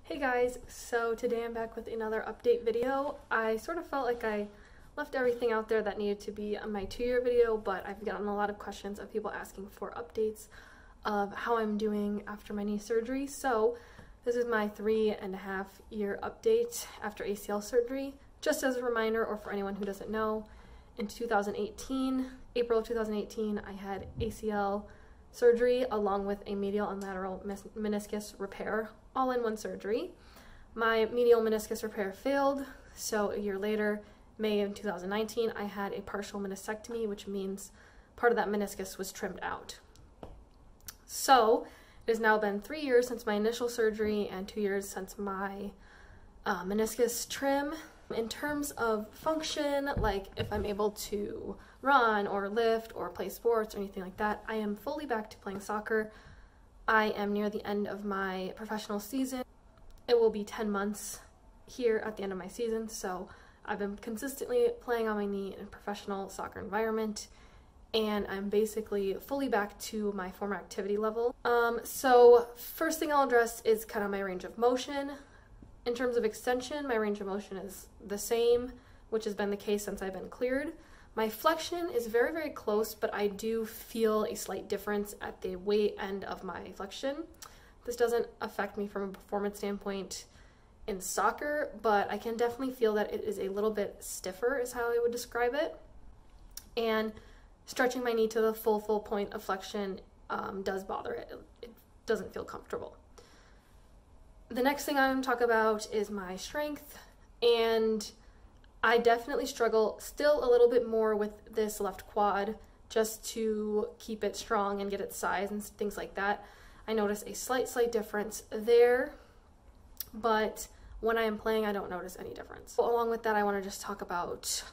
Hey guys, so today I'm back with another update video. I sort of felt like I left everything out there that needed to be on my 2-year video, but I've gotten a lot of questions of people asking for updates of how I'm doing after my knee surgery. So this is my 3.5-year update after ACL surgery. Just as a reminder, or for anyone who doesn't know, in April of 2018, I had ACL surgery along with a medial and lateral meniscus repair, all in one surgery. My medial meniscus repair failed, so a year later, May of 2019, I had a partial meniscectomy, which means part of that meniscus was trimmed out. So it has now been 3 years since my initial surgery and 2 years since my meniscus trim. In terms of function, like if I'm able to run or lift or play sports or anything like that, I am fully back to playing soccer. I am near the end of my professional season. It will be 10 months here at the end of my season, so I've been consistently playing on my knee in a professional soccer environment, and I'm basically fully back to my former activity level. So first thing I'll address is kind of my range of motion. In terms of extension, my range of motion is the same, which has been the case since I've been cleared. My flexion is very, very close, but I do feel a slight difference at the weight end of my flexion. This doesn't affect me from a performance standpoint in soccer, but I can definitely feel that it is a little bit stiffer, is how I would describe it. And stretching my knee to the full point of flexion does bother it. It doesn't feel comfortable. The next thing I'm going to talk about is my strength, and I definitely struggle still a little bit more with this left quad just to keep it strong and get its size and things like that. I notice a slight difference there, but when I am playing, I don't notice any difference. So along with that, I want to just talk about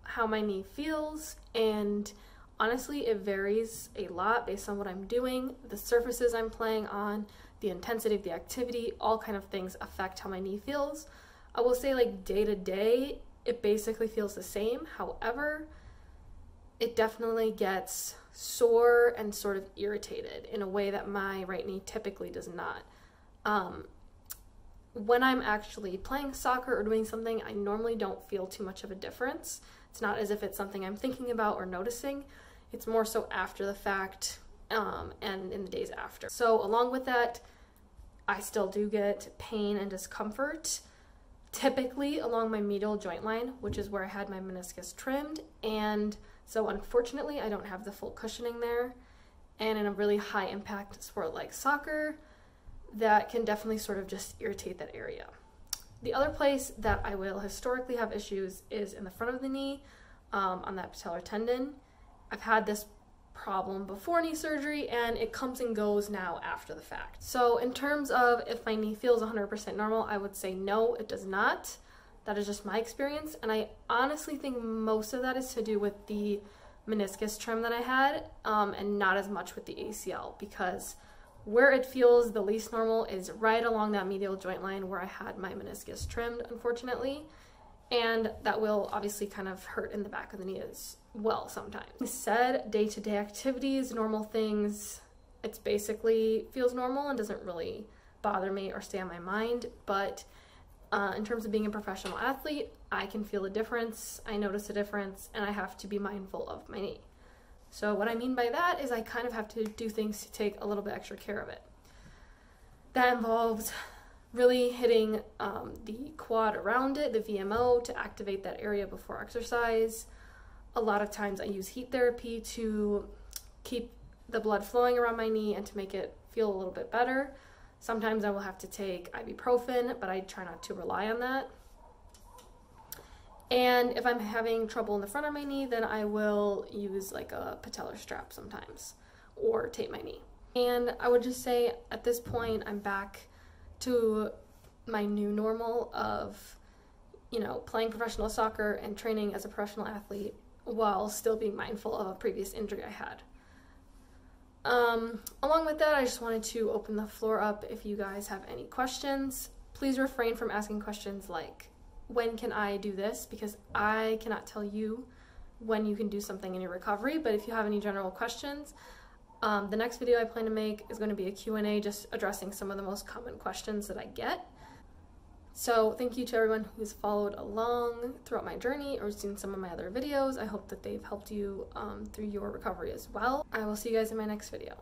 how my knee feels, and honestly, it varies a lot based on what I'm doing, the surfaces I'm playing on, the intensity of the activity, all kind of things affect how my knee feels. I will say, like, day to day, it basically feels the same. However, it definitely gets sore and sort of irritated in a way that my right knee typically does not. When I'm actually playing soccer or doing something, I normally don't feel too much of a difference. It's not as if it's something I'm thinking about or noticing. It's more so after the fact and in the days after. So along with that, I still do get pain and discomfort, typically along my medial joint line, which is where I had my meniscus trimmed, and so unfortunately I don't have the full cushioning there, and in a really high impact sport like soccer, that can definitely sort of just irritate that area. The other place that I will historically have issues is in the front of the knee, on that patellar tendon. I've had this problem before knee surgery, and it comes and goes now after the fact. So in terms of if my knee feels 100% normal, I would say no, it does not. That is just my experience, and I honestly think most of that is to do with the meniscus trim that I had, and not as much with the ACL, because where it feels the least normal is right along that medial joint line where I had my meniscus trimmed, unfortunately, and that will obviously kind of hurt in the back of the knee as well sometimes. Like I said, day-to-day activities, normal things, it's basically feels normal and doesn't really bother me or stay on my mind, but in terms of being a professional athlete, I can feel a difference, I notice a difference, and I have to be mindful of my knee. So what I mean by that is I kind of have to do things to take a little bit extra care of it. That involves really hitting the quad around it, the VMO, to activate that area before exercise. A lot of times I use heat therapy to keep the blood flowing around my knee and to make it feel a little bit better. Sometimes I will have to take ibuprofen, but I try not to rely on that. And if I'm having trouble in the front of my knee, then I will use like a patellar strap sometimes, or tape my knee. And I would just say at this point, I'm back to my new normal of, you know, playing professional soccer and training as a professional athlete while still being mindful of a previous injury I had. Along with that, I just wanted to open the floor up if you guys have any questions. Please refrain from asking questions like, when can I do this? Because I cannot tell you when you can do something in your recovery, but if you have any general questions, The next video I plan to make is going to be a Q&A, just addressing some of the most common questions that I get. So thank you to everyone who's followed along throughout my journey or seen some of my other videos. I hope that they've helped you through your recovery as well. I will see you guys in my next video.